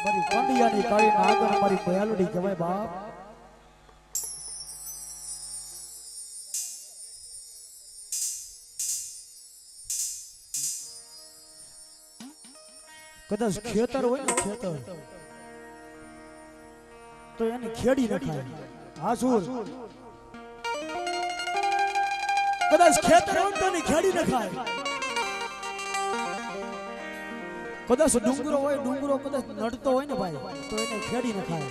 મારી કંડિયાની કાળી નાગર મારી મેલડી કહેવાય બાપ. કદાચ ખેતર હોય ને ખેતર તો એને ખેડી નખાય. હાસુર કદાચ ખેતર હોય તો એને ખેડી નખાય. કદાચ ડુંગરો હોય, ડુંગરો કદાચ નડતો હોય ને ભાઈ તો એને ખેડી નખાય.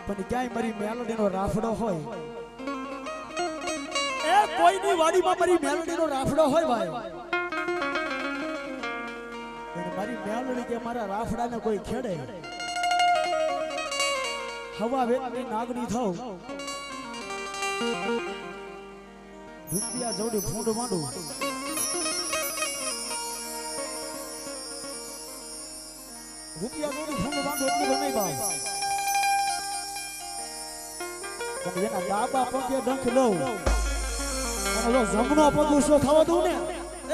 પણ ક્યાંય મારી મેલડીનો રાફડો હોય, એ કોઈની વાડીમાં મારી મેલડીનો રાફડો હોય ભાઈ, મારી મેલડી કે મારા રાફડાને કોઈ ખેડે, હવા વેતની નાગણી થાવ, રૂપિયા જોડી ફૂંડ માંડું, રૂપિયા જોડી ફૂંડ માંડું એટલું નહીં ભાવ. પણ એના ડાબા પગે ડંખ લઉં અને જો જમણો પગ ઉસો થવા દઉં ને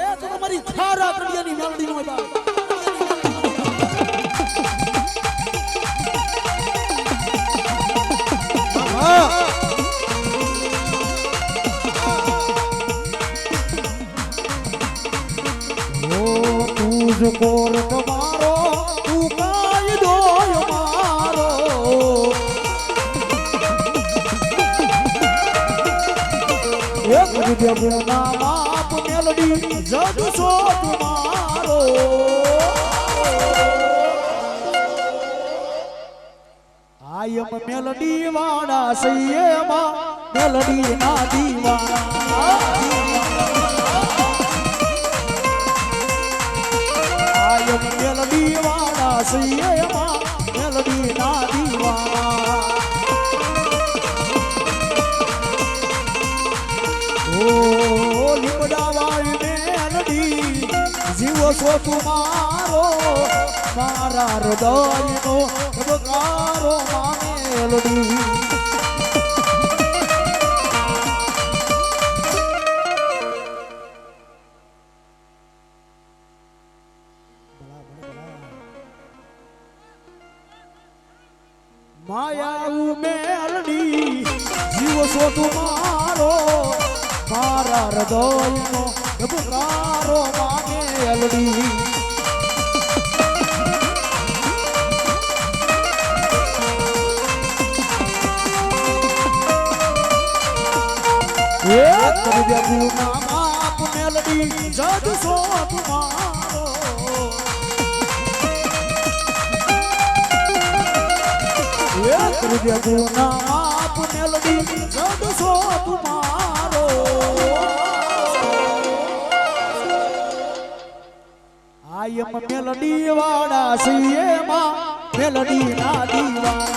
એ તો તમારી ખારા કડિયાની મેલડી નો ભાવ. तुझको तुम्हारो तू कायदो मारो एक गुना बाप मेलडी जग सो तुम्हारो आयम मेलडी वाड़ा सैये मां मेलडी ना दीवाना मेलडी वाला सैये मां मेलडी ना दीवाना ओ लिपड़ा वाली मेलडी जीवो सो तुम्हारो मारा हृदय नो बकारो मां मेलडी मायाऊ मेलडी जीव सो तुम्हारो मारा हृदय नो बकारो मां मेलडी एक गुना बाप मेलडी जग सो तुम्हारो एक गुना बाप मेलडी जग सो तुम्हारो आयम मेलडी वाड़ा सैये मां मेलडी ना दीवाना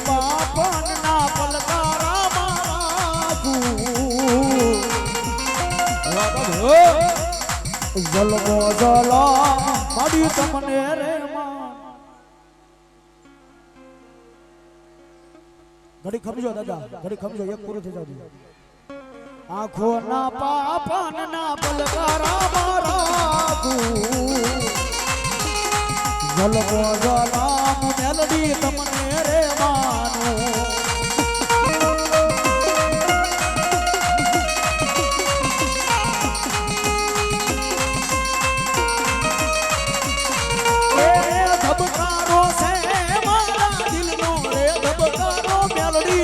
पापन ना पलकारा माराजू जलमो जला मारी तमने रे मां घड़ी खमजो दादा घड़ी खमजो एक पूरो थी जाओ आंखों ना पापन ना पलकारा माराजू जलमो जला मेलडी तमने रे मानो धबकारो से मारा दिल नो रे धबकारो मेलडी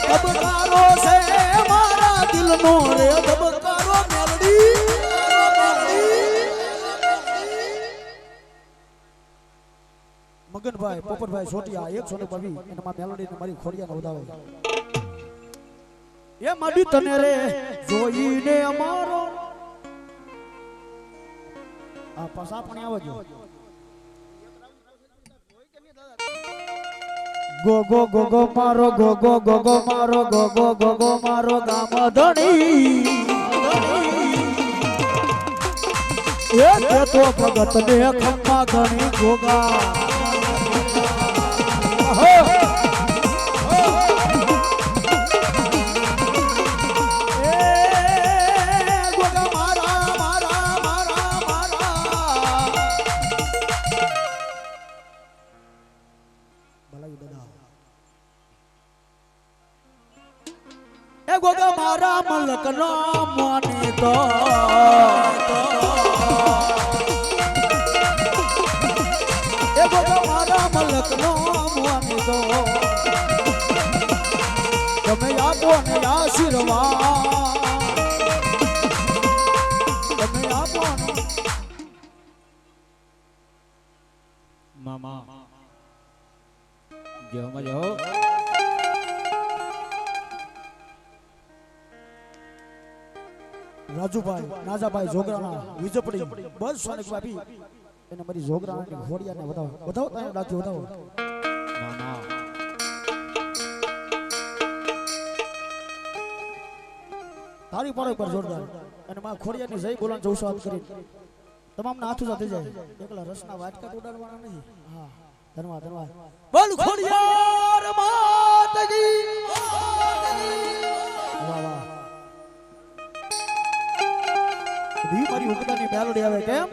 धबकारो से मारा दिल नो रे धबकारो मेलडी मगन भाई पोपट भाई छोटिया 122 एनामा मेलोडी ने मारी खोडिया ने વધાવે એ માડી તને રે જોઈને અમારો આ પાસા પણ આવજો ગો મારો ગો મારો ગામ ધણી એ તે તો ભગત ને ખમ્મા ઘણી ગોગા ગોગા મારા મલક નો મોની તો એ ગોગા મારા મલક નો મોની તો તમે આપો ને આશીર્વાદ તમે આપો ને મામા જો મજો રાજુભાઈ નાજાભાઈ જોગરાણા વિજપડી બસ સોનિક બાપી એને મારી જોગરાણાની ઘોડિયાને વધાવો તારે ડાકી વધાવો મામા તારી પાડો પર જોરદાર અને માં ખોડિયાની જય બોલાન જવસાત કરી તમામના હાથો સાથે જાય એકલા રસના વાટકા તો ઉડાડવાના નહીં હા ધન્યવાદ બોલ ખોડિયાર માત કી વાહ વાહ દી મારી ઉકડાની મેલોડી આવે કેમ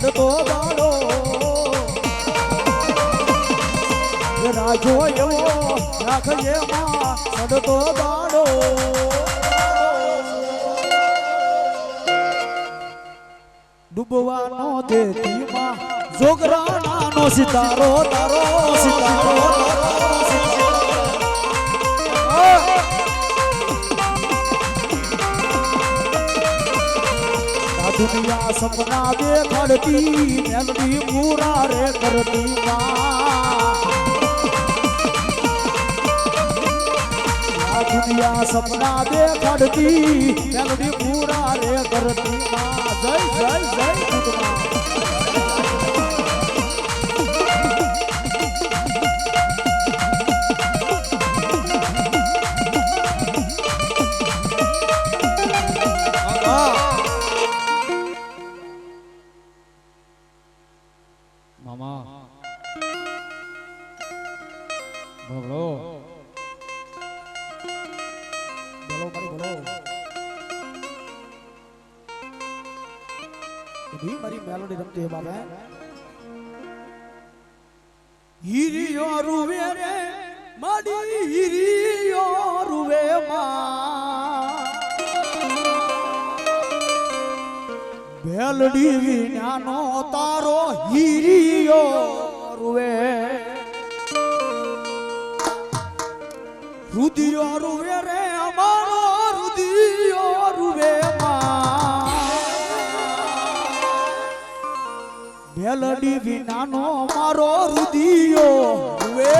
સડતો દાડો રાજો એવો રાખજે માં સડતો દાડો ડૂબવાનો દેતી માં જોગરાણાનો સિતારો તારો સિતારો दुनिया सपना देखाड़ती मेलडी पूरा रे करती दुनिया सपना देखाड़ती मेलडी पूरा रे करती जय जय जय મામા બોલો બોલો મારી મેલોડી રમતી હે બાબા હીરિયો રૂવે રે માડી હીરિયો રૂવે માં બેલડી વિનાનો તારો હીરિયો રૂવે રુદિયો રૂવે રે અમારો રુદિયો રૂવે માં બેલડી વિનાનો મારો રુદિયો રૂવે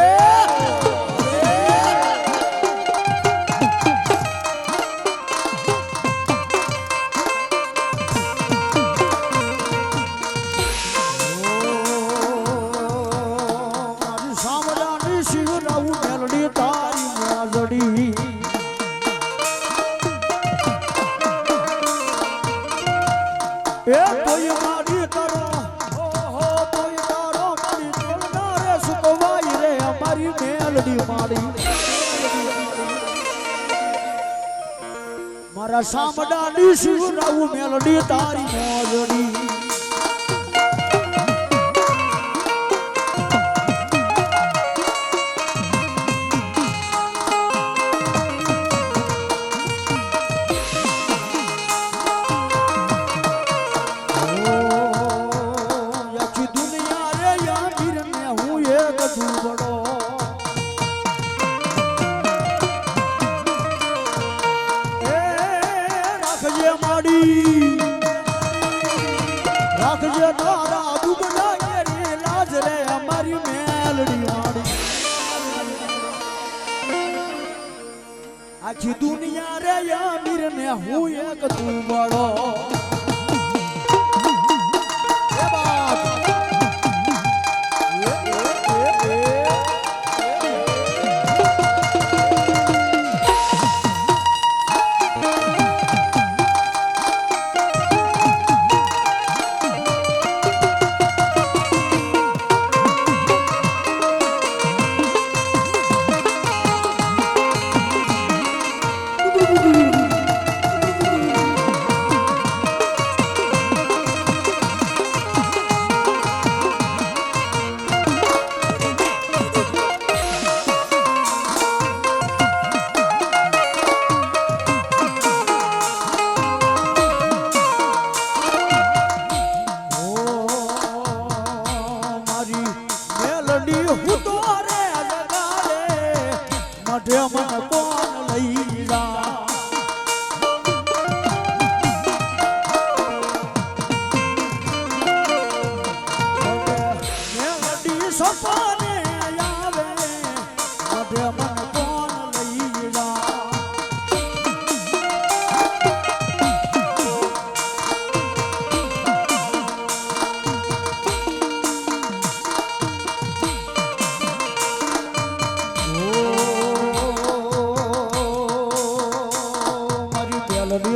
મારા સામડાની શિવરાવું મેલડી તારી મોજડી આખી દુનિયા રે અમીર ને હું એક તું બળો એ બાપ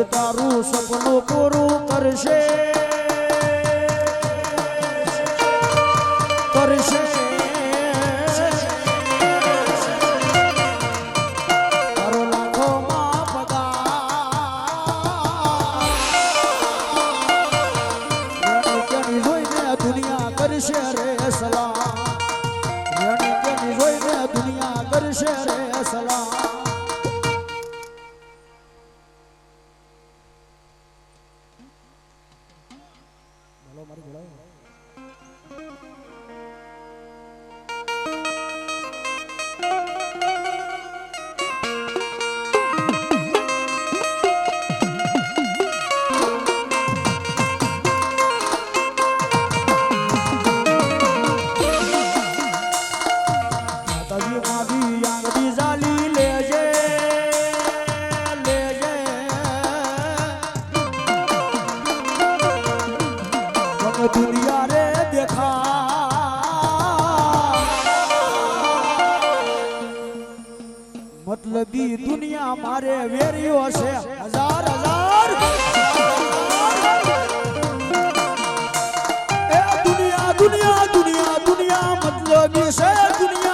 તારું સપનું પૂરું કરશે કરશે તારો લાખોમાં પગાર જોઈને દુનિયા કરશે રે સલામ જોઈને દુનિયા કરશે રે સલામ दुनिया रे देखा मतलबी दुनिया मारे वेरियो से हजार हजार ए दुनिया दुनिया दुनिया दुनिया मतलबी से दुनिया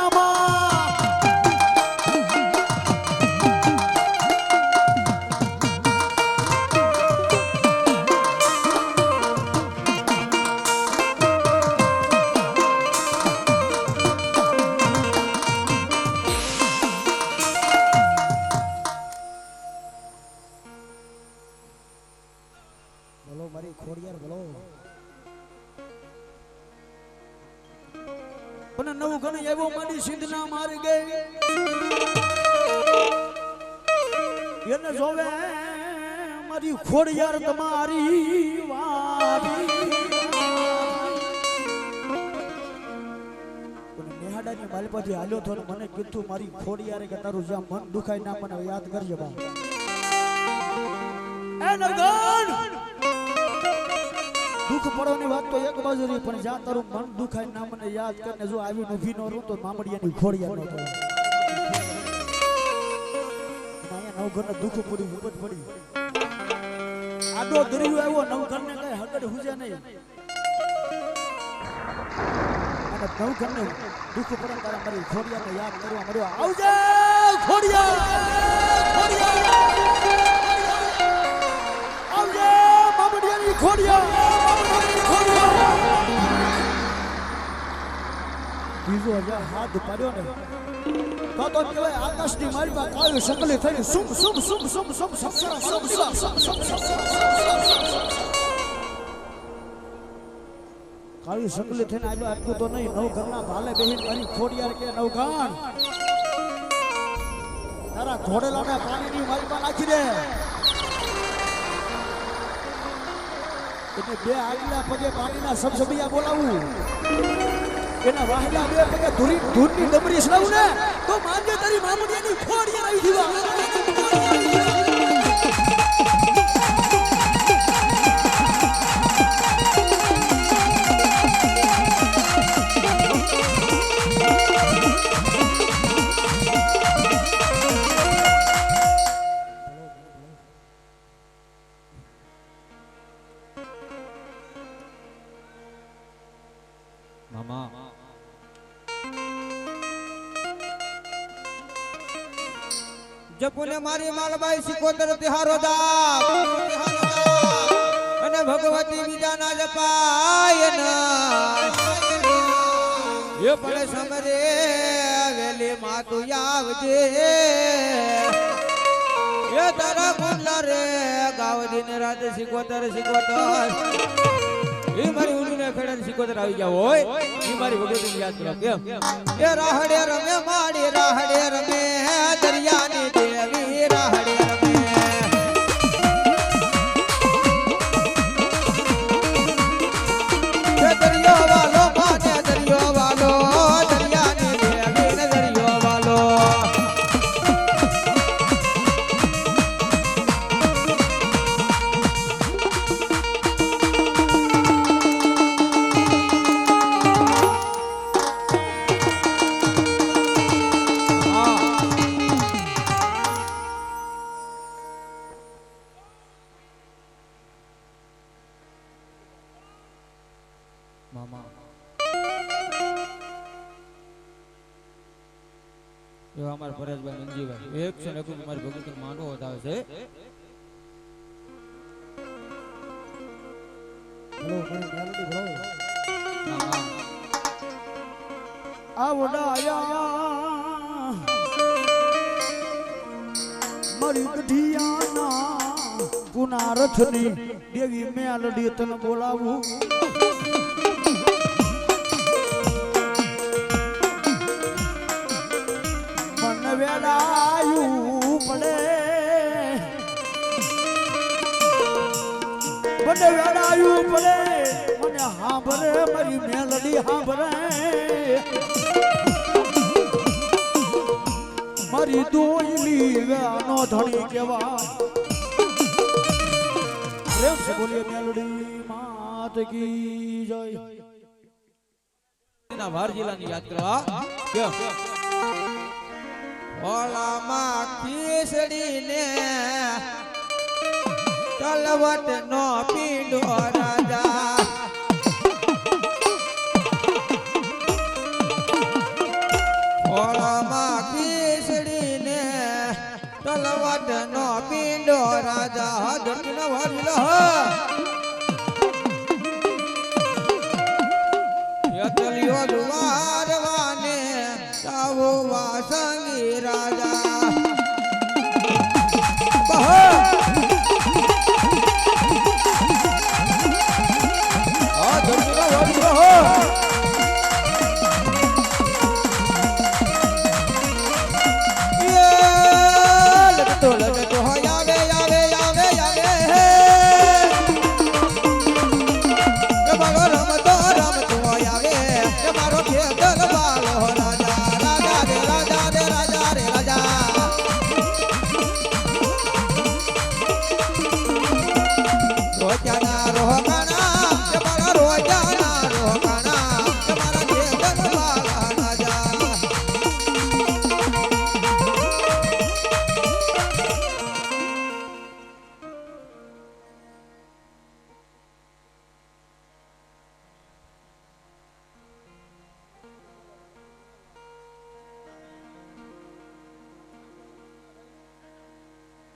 બોલો મારી ખોડિયાર બોલો પણ નવું ઘણ એવો મારી સિંધના માર ગઈ એને જોવે મારી ખોડિયાર તમારી વારી નેહાડાની બાલપાથી હાલ્યો તો મને કીધું મારી ખોડિયારે કે તારું જ્યાં મન દુખાય ના મને યાદ કરજે બા એ નરગણ દુઃખ પડવાની વાત તો એક બાજુ રહી પણ જ્યાં તારું મન દુખાય ના મને યાદ કરીને જો આવી ઊભી નો રહું તો મામડિયાની ખોડિયાર નો તો અહીંયા નવઘરને દુઃખ પડ્યું વિપત પડી આડો દરિયો આવ્યો નવઘરને કઈ હગડ હુજે નહીં અને નવઘરને દુઃખ પડે તારા મારી ખોડિયારને યાદ કરવા મળ્યો આવજે ખોડિયાર આવજે મામડિયાની ખોડિયાર બીજો હજાર હાથ પાડ્યો ને તો કહેવાય આકાશની માલમાં કાળું શકલી થઈને sum sum sum sum sum કાળું શકલી થઈને આવ્યો આટલું તો નહીં નવ ઘરના ભાલે બેહીન મારી ખોડિયાર કે નવઘાણ તારા ઘોડેલાને પાણીની માલમાં નાખી દે એટલે બે આગલા પગે પાણીના સબસબિયા બોલાવું એના વાહલા બે પગે ધૂરની ડમરી સડાવું ને તો માંગે તારી મામડિયાની ખોડિયાર આવી દીવા મામા જપુને મારી માલબાઈ સિકોતર તિહારો દાપ અને ભગવતી બીજાના જપાય એ પડે સમરે વેલી માતું આવજે એ તારા કુંડલા રે ગાવ દિન રાત સિકોતર એ મારી ઉડીને ખડે સિકોતર આવી ગયા હોય એ મારી ભગવતી યાદ કરો કેમ એ રાહડે રમે માડી રાહડે રમે દરિયાની દેવી રાહડે રમે દરિયો વાલો માને દરિયો વાલો દરિયાની દેવી ને દરિયો વાલો મામા એવા અમારા પરેશભાઈ મંજીભાઈ એક છે ને એક મારી ભગવતી માંડવો વધાવે છે હેલો મને મેલોડી ભરો મામા આ વડાયા મારી ગઢિયાના પુના રથની દેવી મેલડી તને બોલાવું મન વેલાયું પડે મને વેલાયું પડે મને હાંભરે મારી મેલડી હાંભરે મારી દોયલી વેનો ધણી કેવા પ્રેમ સે બોલીએ મેલડી માત કી જય ના વાર જિલ્લાની યાદ કરવા કેમ ઓલામાં ખીસડીને તલવટ નો પીડો રાજા ઓલામાં ખીસડીને તલવટ નો પીડો રાજા દક્ષિણ વારિલો યતલિયો દુવારવાને તાવો વાસંગી રાજા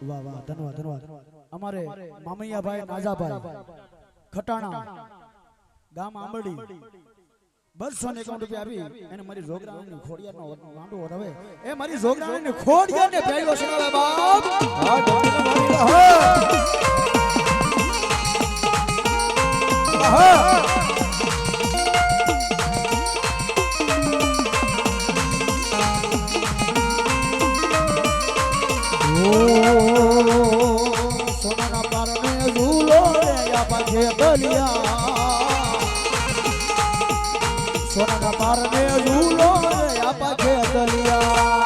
વાહ વાહ ધન્યવાદ ધન્યવાદ અમારે મામૈયાભાઈ નાજાભાઈ ખટાણા ગામ આંબરડી 251 રૂપિયા આપી એને મારી જોગરાણી ખોડિયાનો વાંડો વધાવે એ મારી જોગરાણી ખોડિયાને પહેલો સુનાવે બાપ સોનાના પારણે ઝૂલો રે પાછે બલિયા સોનાના પારણે ઝૂલો રે પાછે બલિયા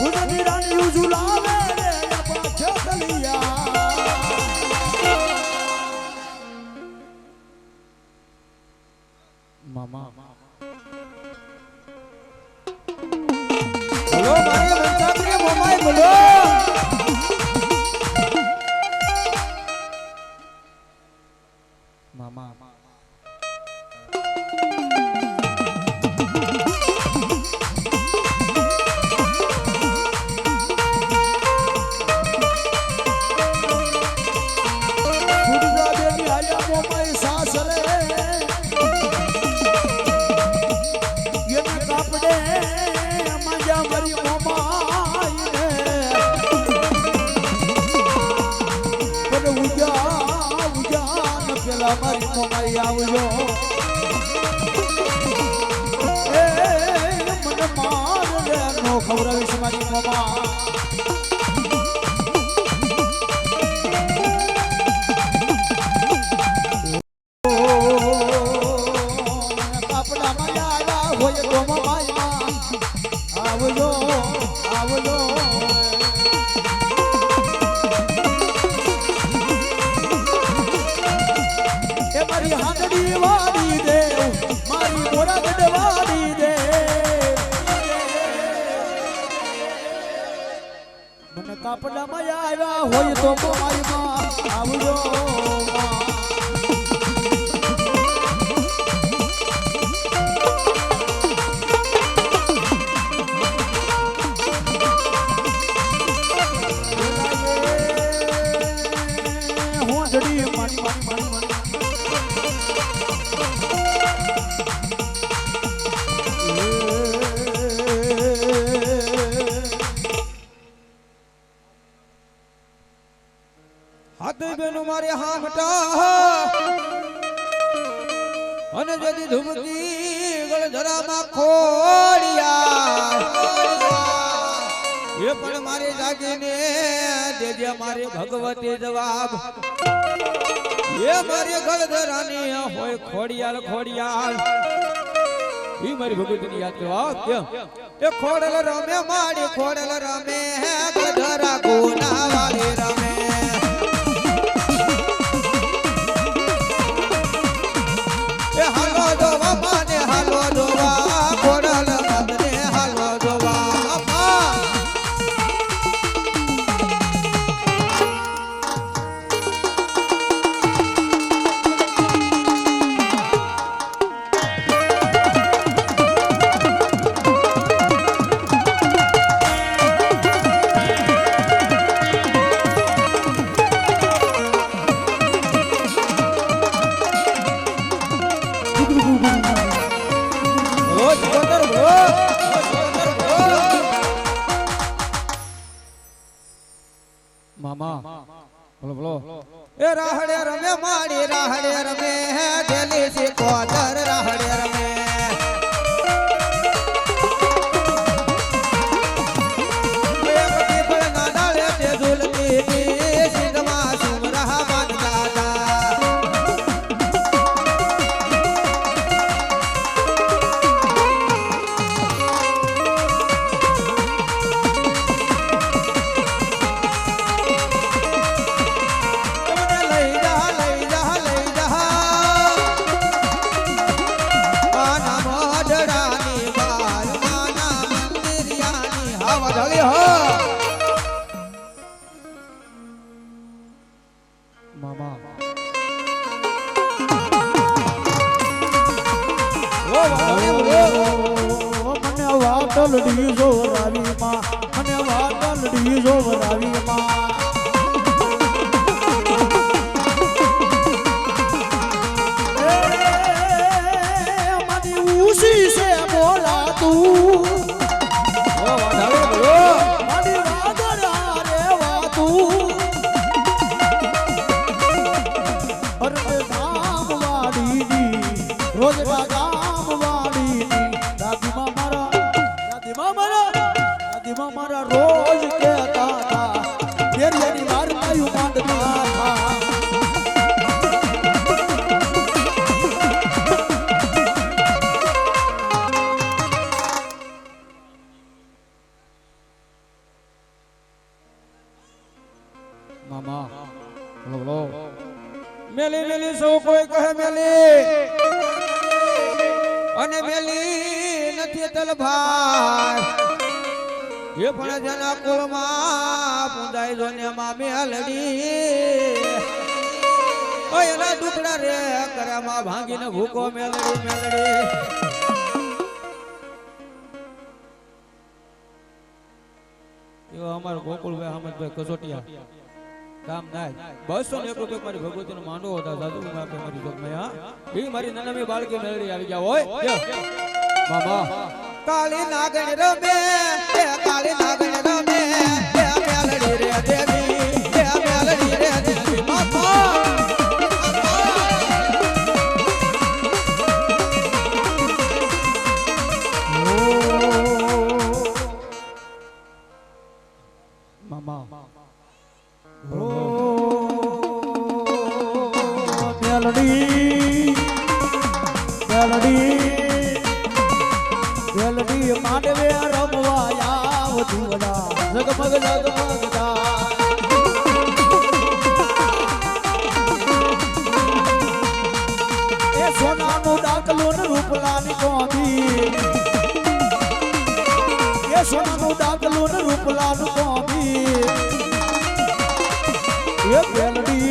ગુજરાતી રાણી ઝૂલાવે રે પાછે બલિયા મામા બોલો મારી વંશાત્રી મોમાય બોલો કાપડા મારી મોમાઈ આવજો એ મને માર લે નો ખવડાવીશ મારી મોમા કાપડા માં આવ્યા હોય તો મોમાઈ આવજો આવજો એ મારી હાંગડી વાડી દે મારી મોરા ગઢ વાડી દે મને કાપડામાં આવ્યા હોય તો મારી માં આવજો હોંજડી મારી મારી મારી મારી હાથ બેનું મારે હામટા અને જદી ધુમકી ગળધરામાં ખોડિયા એ પણ મારે જાગીને દેજે મારે ભગવતી જવાબ એ મારી ગળધરાની હોય ખોડિયાલ ખોડિયાલ ઈ મારી ભગવતીની યાદ કરવા કેમ એ ખોડલ રમે માડી ખોડલ રમે ગળધરા ગોના વાળી રમે એ હાલો જોવા માને હાલો જોવા ખોડલ મતને હાલો જોવા મામા બોલો બોલો એ રાહડે રમે માડી રાહડે રમે દેલી સી કોદર રાહડે રમે એ પતિ ફળ ના ડાળે તે ઝુલતી સિંધમાં સુમરા મન દાદા મામા મને વાટલડી જોરાવી માં મને વાટલડી જોરાવી માં મારી ઉસી સે બોલા તું મારી વાદળા રે વાતું અરે ગામ વાડીની રોજ ગામ વાડીની દાદીમાં મારા રોજ કહેતા હતા દેરિયાની મારમાયું માંડતા હતા મામા બોલો બોલો મેલી મેલી સૌ કોઈ કહે મેલી અને મેલી નથી તલભાર એ પણ જેના કુળમાં પૂંજાઈ જોને માં મેલડી ઓય એના દુખડા રે કરામાં ભાંગીને ભૂકો મેલડી મેલડી એવો અમારો ગોકુળભાઈ અહમદભાઈ કસોટિયા કામ નાય 201 રૂપિયા મારી ભગવતી નો માંડવો હતા સાધુ આપે મારી જોગમાં એ મારી નાનામી બાળકી મેળડી આવી ગયા હોય બાબા કાળી નાગણ રમે કાળી નાગણ રમે મેળડી રે દેવી મેળડી રે દેવી બાબા મેલડી મેલડી મેલડી માંડવે રમવા આવતી વડા જગમગ જગમગ થાય એ સોનાનું ડાકલું ને રૂપલાની કોમી એ સોનાનું ડાકલું ને રૂપલાનું કોમી એ મેલડી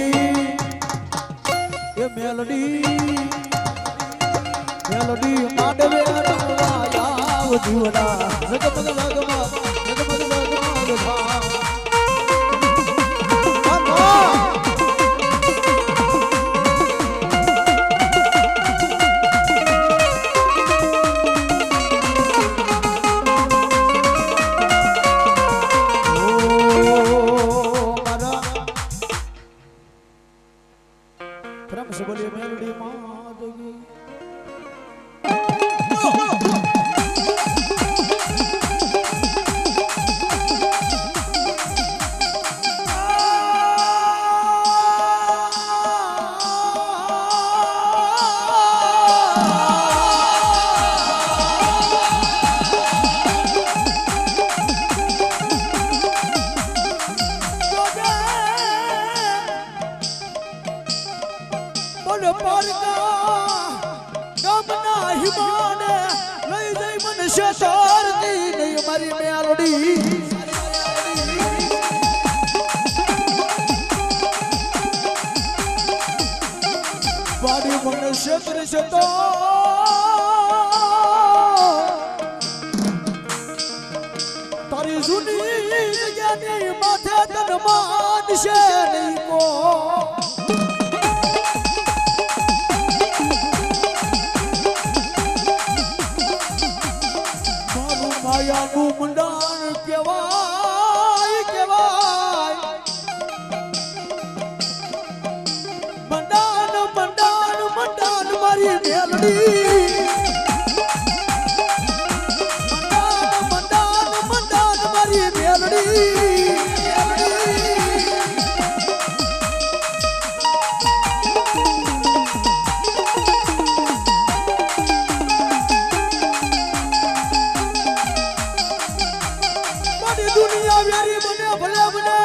મેલડી માંડવે રમવા આવતી વડા જગમગ જગમગ જગમગ જગમગ થાય से बोलिए मेलडी माधवी મારી મેલડી બાડી મને ક્ષેત્ર છે તો તારી જૂની જગ્યાની માથે તન માનશે નહીં કો માયાનું મંડાણ કેવાય કેવાય મંડાણ મંડાણ મંડાણ મારી મેલડી મંડાણ મંડાણ મંડાણ મારી મેલડી દુનિયા વેરી બને ભલે બને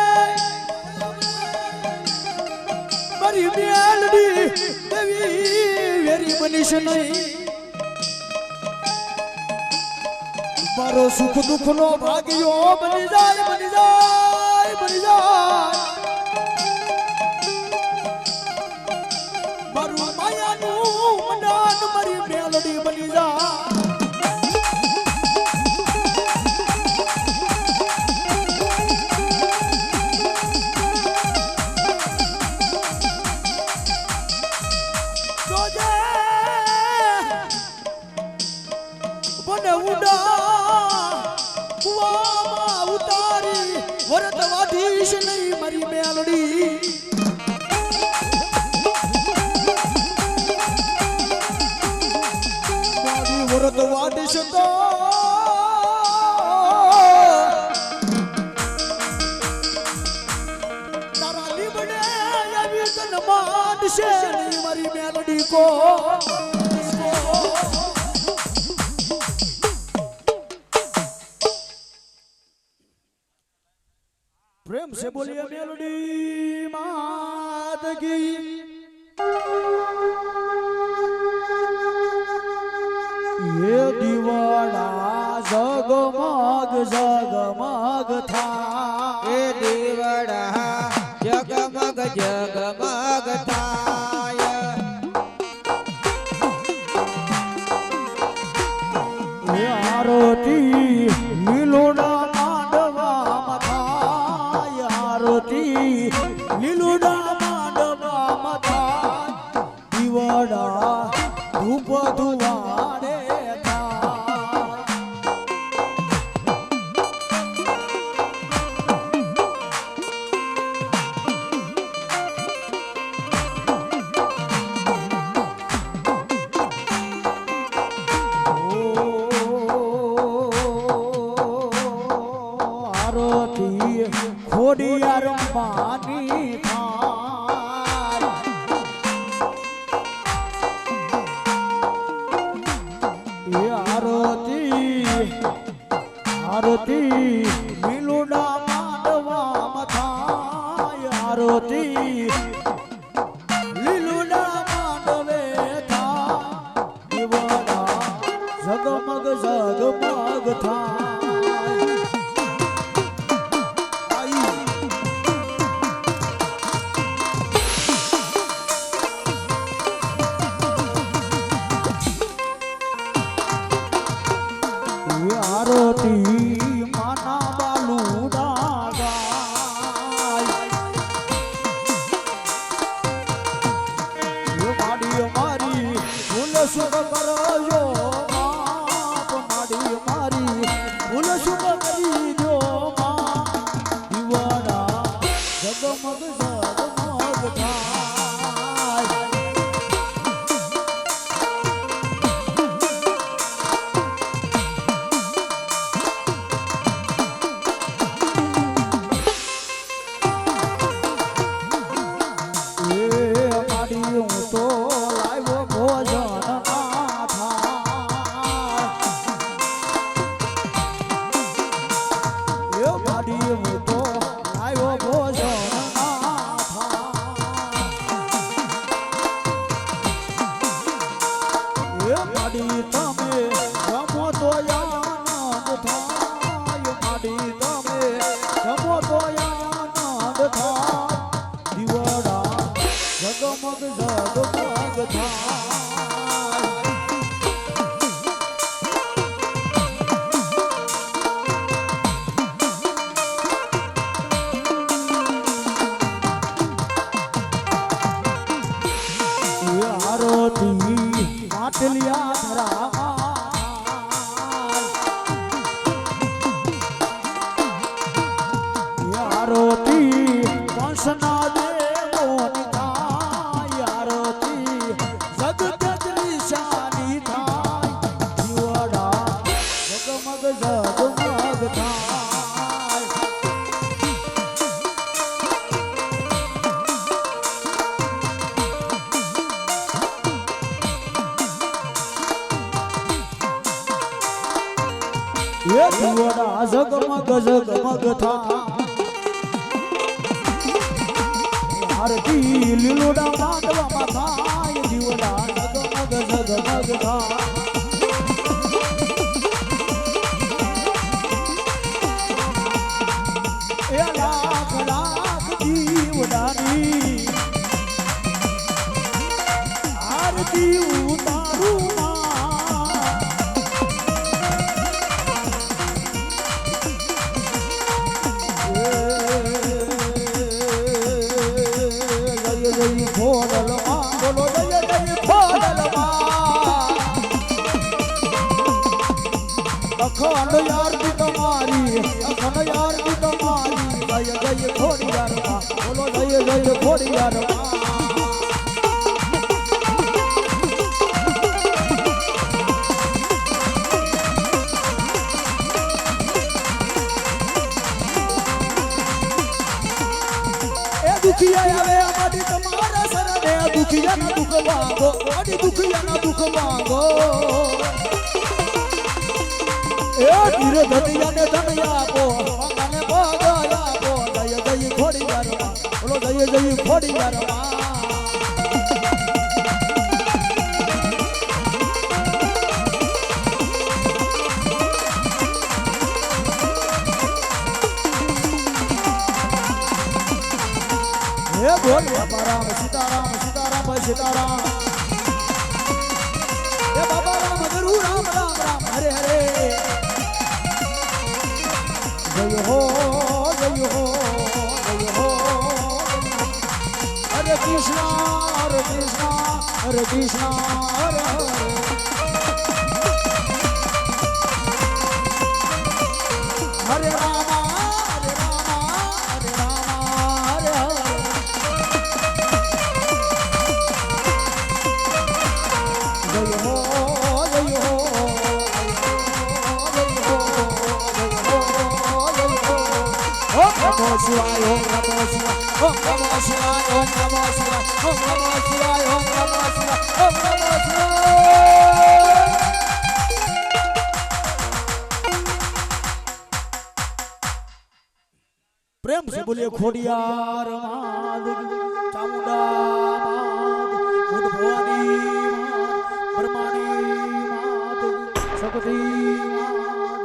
મારી મેલડી દેવી વેરી બનીશ નહીં મારો સુખ દુઃખ નો ભાગ્યો બની જાય બની જાય બની જાય મારું માયાનું મંડાણ મારી મેલડી બની જાય વરત વાધીશ નહીં મારી મેલડી મારી વરત વાધીશ તો તારા લીબડે આવી તન માનશે નહીં મારી મેલડી કો प्रेम से बोलिए मेलडी मात की ये दीवाना जगमग जगमग था એ દીવડા જગમગ જગમગ થાય ये आरती લીલોડા માંડવામાં થાય આરતી લીલોડા માંડવામાં થાય દીવડા ધૂપ ધુવાડે ખોડિયાર પાની થાય આરતી લીલુડા માંડવે થા દીવાના જગમગ જગમગ થાય આરતી માના બાલુડા ગાય માડી મારી ફૂલ સુખ કરજો બાપ માડી મારી ફૂલ સુખ કરી દો દીવાડા જગમગ જગમગ થાય જગમગ જગમગ થાય આરતી માટલિયા ધરા આરતી કંસના દેવોની થાય આરતી જગતની શાની થાય દીવાડા જગમગ જગમગ થાય એ દીવાડા જગમગ જગમગ થાય આરતી લીલુડા માંડવામાં થાય દીવાડા જગમગ જગમગ થાય એ લાખ લાખ દીવડાની આરતી ઉતારું ખોડલમાં બોલો જય જય ખોડલમાં અખંડ આરતી તમારી અખંડ આરતી તમારી જય જય ખોડિયારમાં બોલો જય જય ખોડિયારમાં દુખિયા આવે અમારી તમારા શરણે દુખિયાના દુઃખ માંગો અડી દુખિયાના દુઃખ માંગો એ ધીરે ધતિયાને ધન આપો અને ભગ આપો જય જય ખોડિયારમાં બોલો જય જય ખોડિયારમાં બોલ બાબા રામ સીતારામ સીતારામ સીતારામ હે બાબા રામ ગુરુ રામ રામ રામ હરે હરે જય હો જય હો જય હો હરે કૃષ્ણ હરે કૃષ્ણ હરે કૃષ્ણ હરે હરે હરે રામ હરે રામ હરે રામ હરે હરે Namo Shivaya, Om Namo Shivaya, Om Namo Shivaya, Om Namo Shivaya, Om Namo Shivaya, Om Namo Shivaya, Om Namo Shivaya. પ્રેમ છે બોલી બોલીએ ખોડિયાર માત ચામુંડા માત બુદ્ધ ભવાની માત બ્રહ્માણી માત શક્તિ માત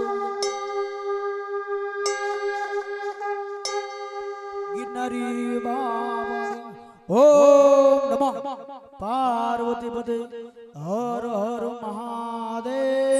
ગિરનારી બાબા ઓમ નમઃ પાર્વતી પતે હર હર મહાદેવ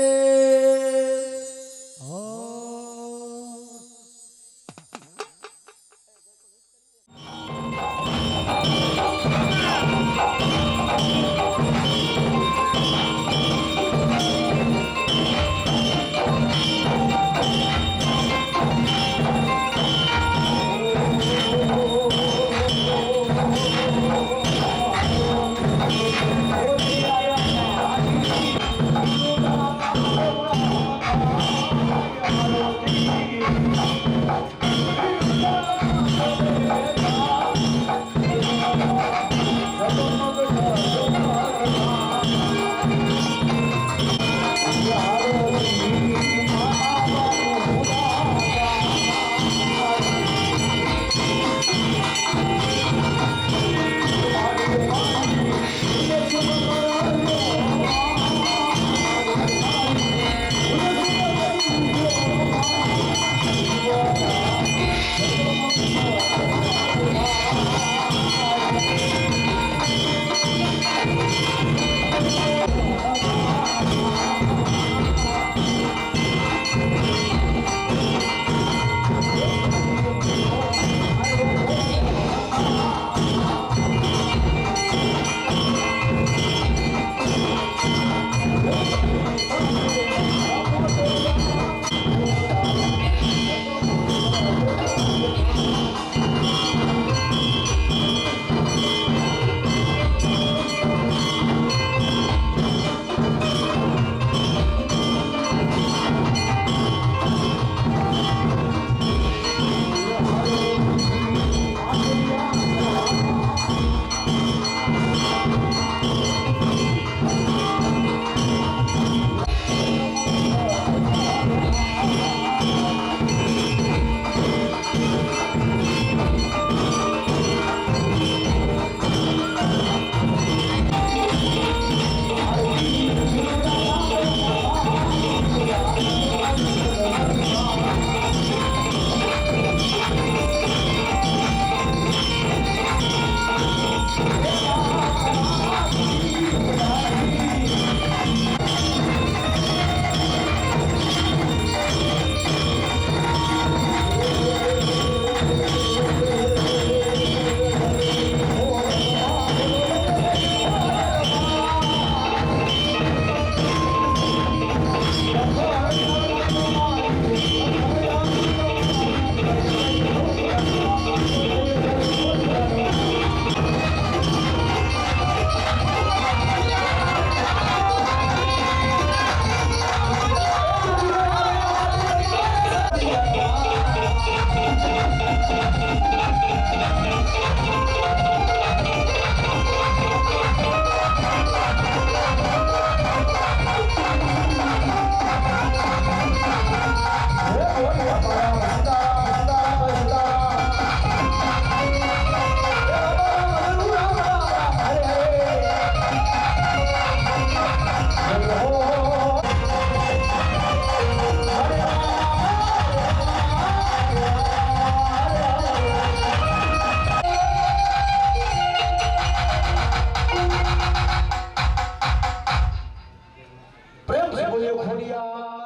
પ્રેમ બોલ્યો ખોડિયા